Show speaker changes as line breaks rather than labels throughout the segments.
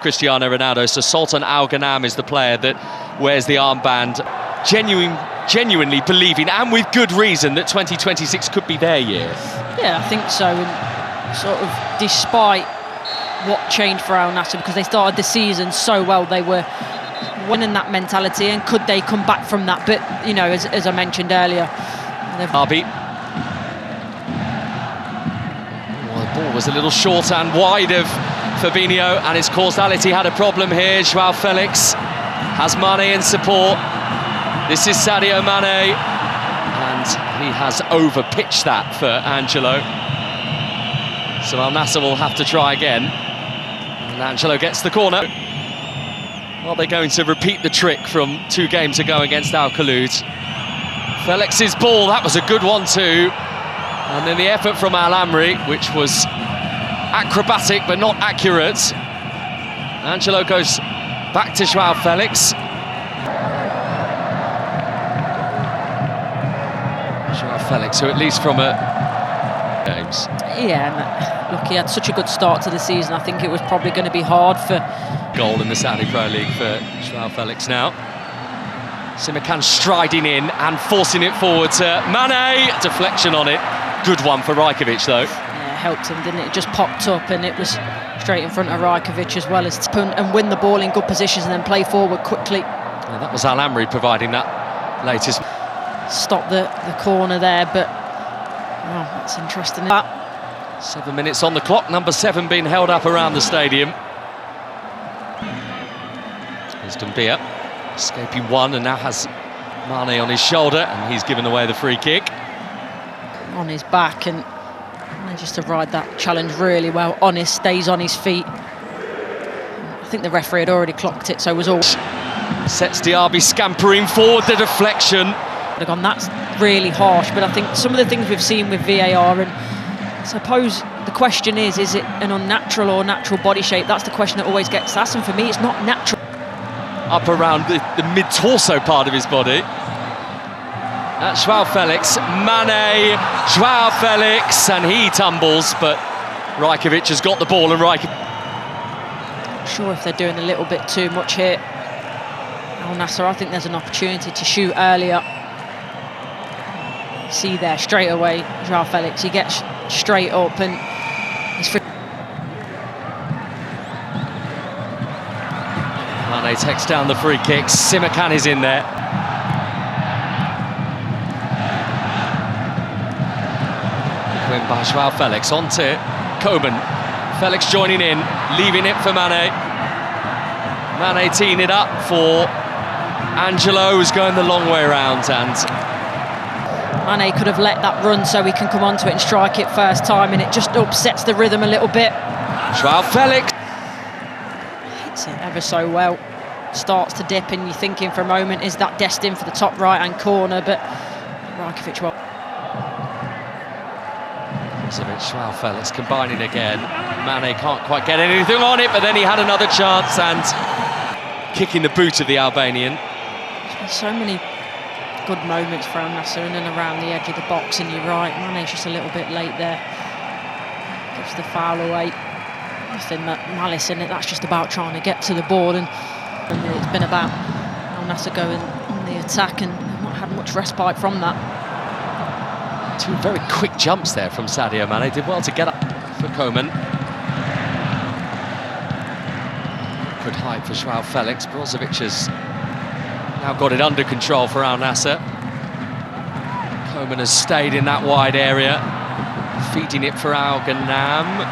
Cristiano Ronaldo. So Sultan Al Ghanam is the player that wears the armband, genuinely believing, and with good reason, that 2026 could be their year.
Yeah, I think so. And sort of despite what changed for Al Nassr, because they started the season so well, they were winning that mentality, and could they come back from that? But you know, as I mentioned earlier,
Arby. Well, the ball was a little short and wide of Fabinho, and it's caused Al Ittihad a problem here. Joao Felix has Mané in support. This is Sadio Mané, and he has overpitched that for Angelo. So Al Nassr will have to try again. And Angelo gets the corner. Are they going to repeat the trick from 2 games ago against Al Khaloud? Felix's ball, that was a good one too. And then the effort from Al Amri, which was acrobatic but not accurate. Angelo goes back to Joao Felix. Joao Felix, who at least from games.
Yeah, and look, he had such a good start to the season. I think it was probably going to be hard for...
Goal in the Saudi Pro League for Joao Felix now. Simakan striding in and forcing it forward to Mané. Deflection on it. Good one for Rajkovic though.
Yeah, helped him, didn't it? It just popped up and it was straight in front of Rajkovic, as well as to punt and win the ball in good positions and then play forward quickly.
Yeah, that was Al Amri providing that latest.
Stop the corner there, but oh, that's interesting.
7 minutes on the clock, number 7 being held up around the stadium. Here's Doumbia, escaping one, and now has Mané on his shoulder, and he's given away the free kick.
On his back, and manages to ride that challenge really well. Honest, stays on his feet. I think the referee had already clocked it, so it was all...
Sets Diaby scampering forward, the deflection.
That's really harsh, but I think some of the things we've seen with VAR, and I suppose the question is it an unnatural or natural body shape? That's the question that always gets asked, and for me it's not natural.
Up around the mid-torso part of his body. That's Joao Felix, Mané, Joao Felix, and he tumbles, but Rajkovic has got the ball, and Rajkovic...
Not sure if they're doing a little bit too much here. Al Nassr, I think there's an opportunity to shoot earlier. See there, straight away, Joao Felix, he gets straight up and he's free.
Mané takes down the free kick, Simakan is in there. Win by Joao Felix, on to Coman. Felix joining in, leaving it for Mané. Mané teeing it up for Angelo, who's going the long way around, and
Mané could have let that run so he can come onto it and strike it first time, and it just upsets the rhythm a little bit.
Joao Felix
hits it ever so well. Starts to dip, and you're thinking for a moment, is that destined for the top right-hand corner? But Rajkovic well.
Joao Felix combining again. Mané can't quite get anything on it, but then he had another chance and kicking the boot of the Albanian.
There's been so many good moments for Al Nassr in and around the edge of the box, and you're right, Mané's just a little bit late there. Gives the foul away. Nothing malice in it, that's just about trying to get to the ball, and it's been about Al Nassr going on the attack, and they've not had much respite from that.
2 very quick jumps there from Sadio Mané, did well to get up for Coman. Good height for Joao Felix. Brozovic has now got it under control for Al Nassr. Coman has stayed in that wide area, feeding it for Al Ghanam,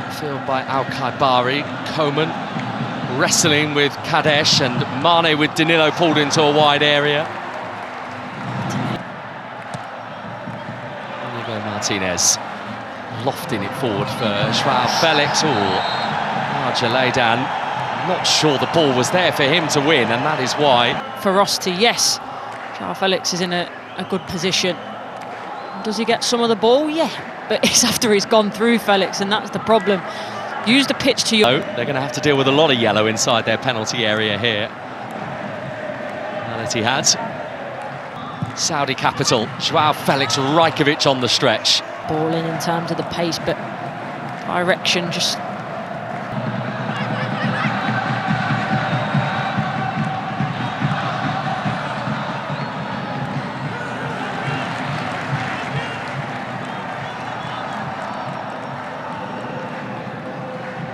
who filled by Al Khaibari. Coman wrestling with Kadesh, and Mané with Danilo pulled into a wide area. Martinez lofting it forward for Joao Felix. Jalaidan, not sure the ball was there for him to win, and that is why.
Ferocity, yes. Joao Felix is in a good position. Does he get some of the ball? Yeah, but it's after he's gone through Felix, and that's the problem. Use the pitch to your...
They're going to have to deal with a lot of yellow inside their penalty area here. Ittihad. Saudi capital, Joao Felix, Rajkovic on the stretch.
Ball in terms of the pace, but direction just...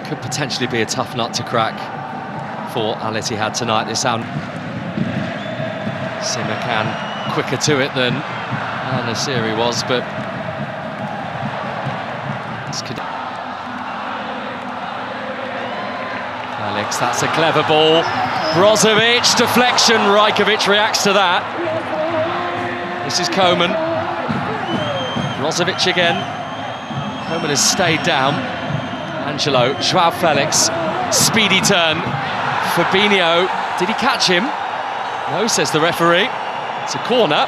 Could potentially be a tough nut to crack for Ittihad tonight. This sound Simakan quicker to it than Nassr was, but this could... Felix, that's a clever ball. Brozovic, deflection. Rajkovic reacts to that. This is Koeman. Brozovic again. Koeman has stayed down. Angelo, Joao Felix, speedy turn. Fabinho, did he catch him? No, says the referee. It's a corner.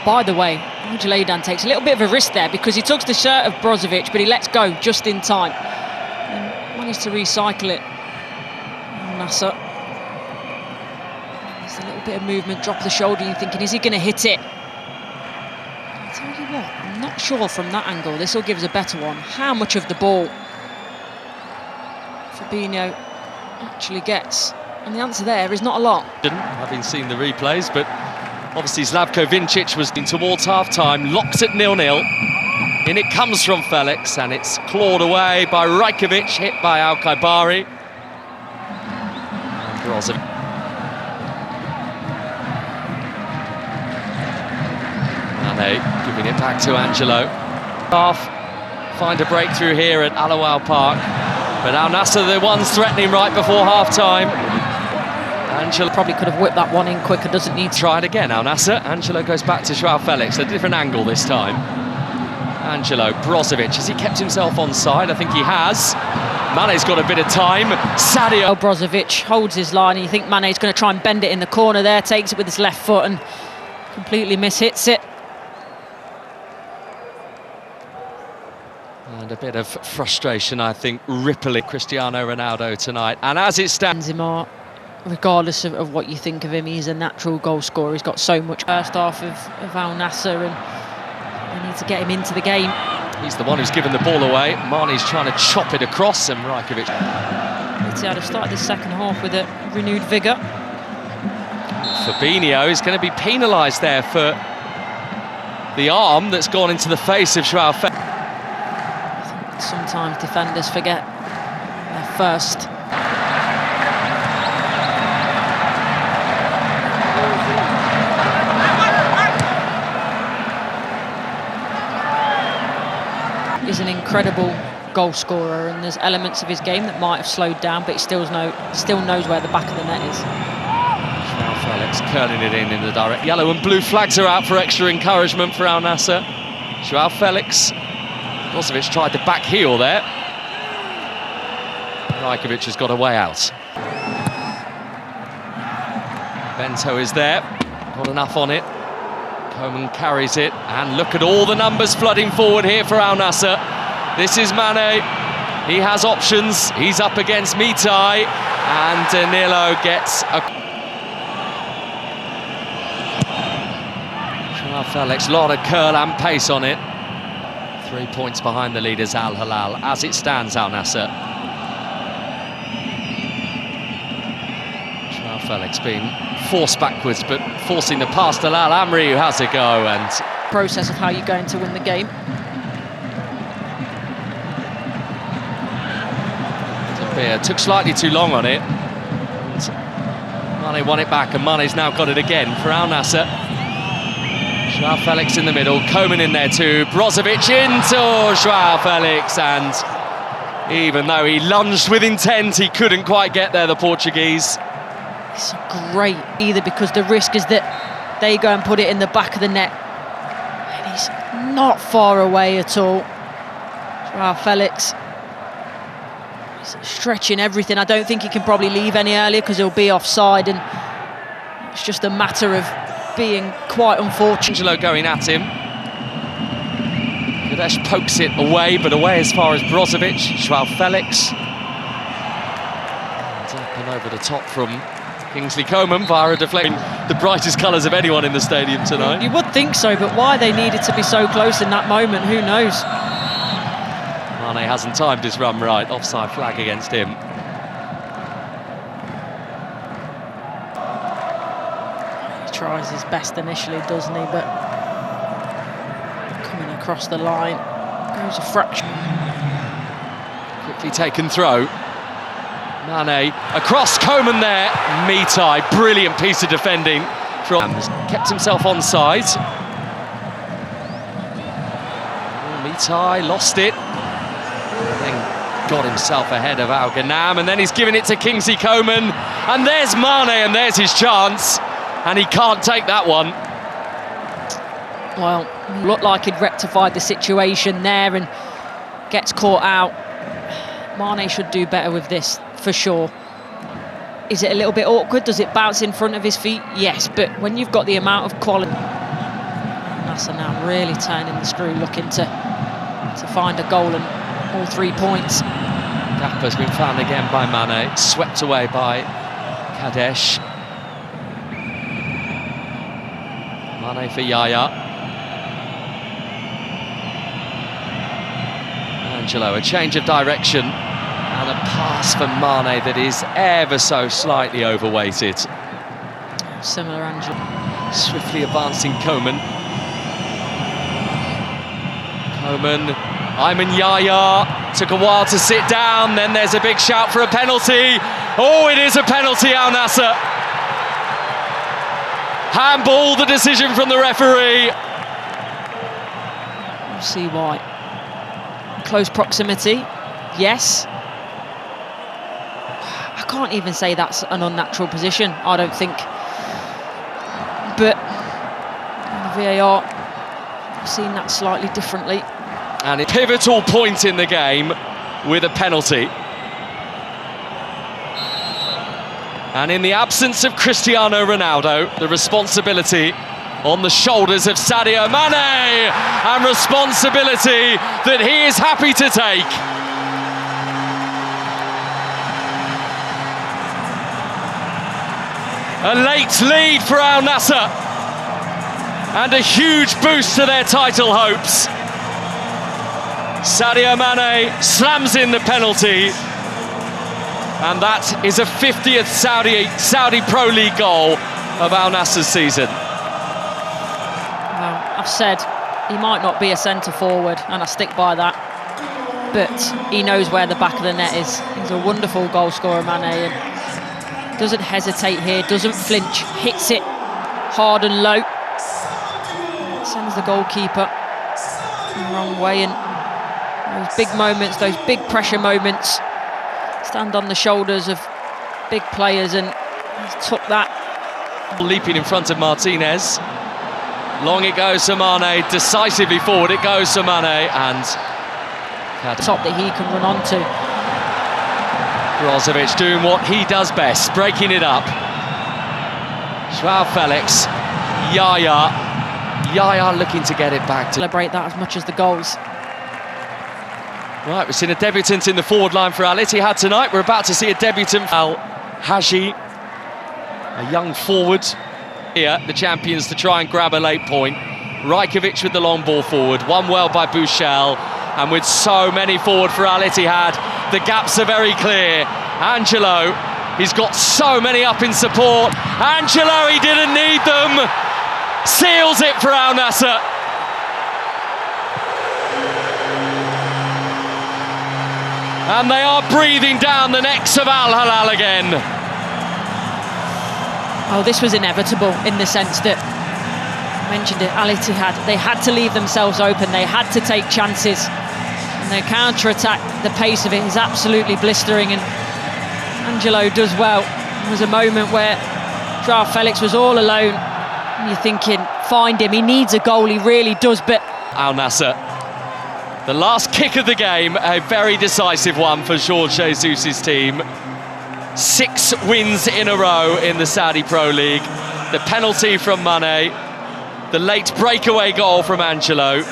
By the way, Ittihad takes a little bit of a risk there because he tugs the shirt of Brozovic, but he lets go just in time and managed to recycle it. Nassr. There's a little bit of movement, drop the shoulder, you're thinking, is he going to hit it? I'll tell you what, I'm not sure from that angle. This will give us a better one. How much of the ball Fabinho actually gets? And the answer there is not a lot.
Having seen the replays, but obviously Slavko Vincic was in towards half-time, locked at 0-0. In it comes from Felix, and it's clawed away by Rajkovic, hit by Al-Khaibari. And Brozovic. Mané giving it back to Angelo. Find a breakthrough here at Al Awal Park, but Al Nassr the ones threatening right before half-time. Angelo
probably could have whipped that one in quicker, doesn't need to.
Try it again, Al Nassr. Angelo goes back to Joao Felix, a different angle this time. Angelo, Brozovic, has he kept himself on side? I think he has. Mané's got a bit of time. Sadio.
Brozovic holds his line, and you think Mané's going to try and bend it in the corner there, takes it with his left foot and completely mishits it.
And a bit of frustration, I think, rippling Cristiano Ronaldo tonight. And as it stands...
Regardless of what you think of him, he's a natural goal scorer. He's got so much first half of Al Nassr, and they need to get him into the game.
He's the one who's given the ball away. Mané's trying to chop it across, and Rajkovic.
Ittihad have started the second half with a renewed vigour.
Fabinho is going to be penalised there for the arm that's gone into the face of Joao Felix.
Sometimes defenders forget their first. Is an incredible goal scorer, and there's elements of his game that might have slowed down, but he still knows where the back of the net is.
Joao Felix curling it in the direct. Yellow and blue flags are out for extra encouragement for Al Nassr. Joao Felix. Brozovic tried the back heel there. Rajkovic has got a way out. Bento is there, got enough on it. Koeman carries it, and look at all the numbers flooding forward here for Al Nassr. This is Mané, he has options, he's up against Mitai, and Danilo gets a... Joao Felix, lot of curl and pace on it. 3 points behind the leaders Al Hilal, as it stands, Al Nassr. Joao Felix being forced backwards, but forcing the pass to Al Amri, who has a go, and...
Process of how you're going to win the game.
Took slightly too long on it. Mané won it back, and Mané's now got it again for Al Nassr. Joao Felix in the middle, Koeman in there too, Brozovic into Joao Felix, and even though he lunged with intent, he couldn't quite get there, the Portuguese.
It's great, either because the risk is that they go and put it in the back of the net, and he's not far away at all. Joao Felix, he's stretching everything. I don't think he can probably leave any earlier because he'll be offside, and it's just a matter of being quite unfortunate.
Angelo going at him. Kadesh pokes it away, but away as far as Brozovic. Joao Felix. And up and over the top from Kingsley Coman via a deflection, the brightest colours of anyone in the stadium tonight.
You would think so, but why they needed to be so close in that moment, who knows?
Mané hasn't timed his run right, offside flag against him.
He tries his best initially, doesn't he? But coming across the line, goes a fraction.
Quickly taken throw. Mané across, Coman there. Ittihad, brilliant piece of defending from kept himself onside. Ittihad lost it, and then got himself ahead of Al Ghanam, and then he's given it to Kingsley Coman, and there's Mané, and there's his chance, and he can't take that one.
Well, looked like he'd rectified the situation there and gets caught out. Mané should do better with this, for sure. Is it a little bit awkward? Does it bounce in front of his feet? Yes, but when you've got the amount of quality... Nassr now really turning the screw, looking to find a goal and all 3 points.
Gap has been found again by Mané, swept away by Kadesh. Mané for Yaya. Angelo, a change of direction. And a pass for Mané that is ever so slightly overweighted.
Similar Angelo.
Swiftly advancing Coman. Yaya took a while to sit down, then there's a big shout for a penalty. Oh, it is a penalty, Al Nassr. Handball, the decision from the referee.
We'll see why. Close proximity, yes. I can't even say that's an unnatural position, I don't think. But the VAR, I've seen that slightly differently.
And a pivotal point in the game with a penalty. And in the absence of Cristiano Ronaldo, the responsibility on the shoulders of Sadio Mané, and responsibility that he is happy to take. A late lead for Al Nassr, and a huge boost to their title hopes. Sadio Mané slams in the penalty, and that is a 50th Saudi Pro League goal of Al Nassr's season.
Well, I've said he might not be a centre forward, and I stick by that, but he knows where the back of the net is. He's a wonderful goal scorer, Mané, and doesn't hesitate here, doesn't flinch, hits it hard and low, sends the goalkeeper the wrong way, and those big moments, those big pressure moments, stand on the shoulders of big players, and he's took that.
Leaping in front of Martinez. Long it goes to Mané, decisively forward it goes to Mané, and
top that he can run onto.
Brozovic doing what he does best, breaking it up. Joao Felix, Yaya looking to get it back to
celebrate that as much as the goals.
Right, we've seen a debutant in the forward line for Al Ittihad tonight. We're about to see a debutant, Al Haji, a young forward. Here, the champions to try and grab a late point. Rajkovic with the long ball forward, won well by Bouchel, and with so many forward for Al Ittihad, the gaps are very clear. Angelo, he's got so many up in support. Angelo, he didn't need them. Seals it for Al Nassr. And they are breathing down the necks of Al Hilal again.
Oh, this was inevitable in the sense that, I mentioned it, Al Ittihad, they had to leave themselves open, they had to take chances. And their counter-attack, the pace of it is absolutely blistering, and Angelo does well. There was a moment where Joao Felix was all alone, and you're thinking, find him, he needs a goal, he really does, but...
Al Nassr, the last kick of the game, a very decisive one for Jorge Jesus' team. 6 wins in a row in the Saudi Pro League. The penalty from Mané, the late breakaway goal from Angelo.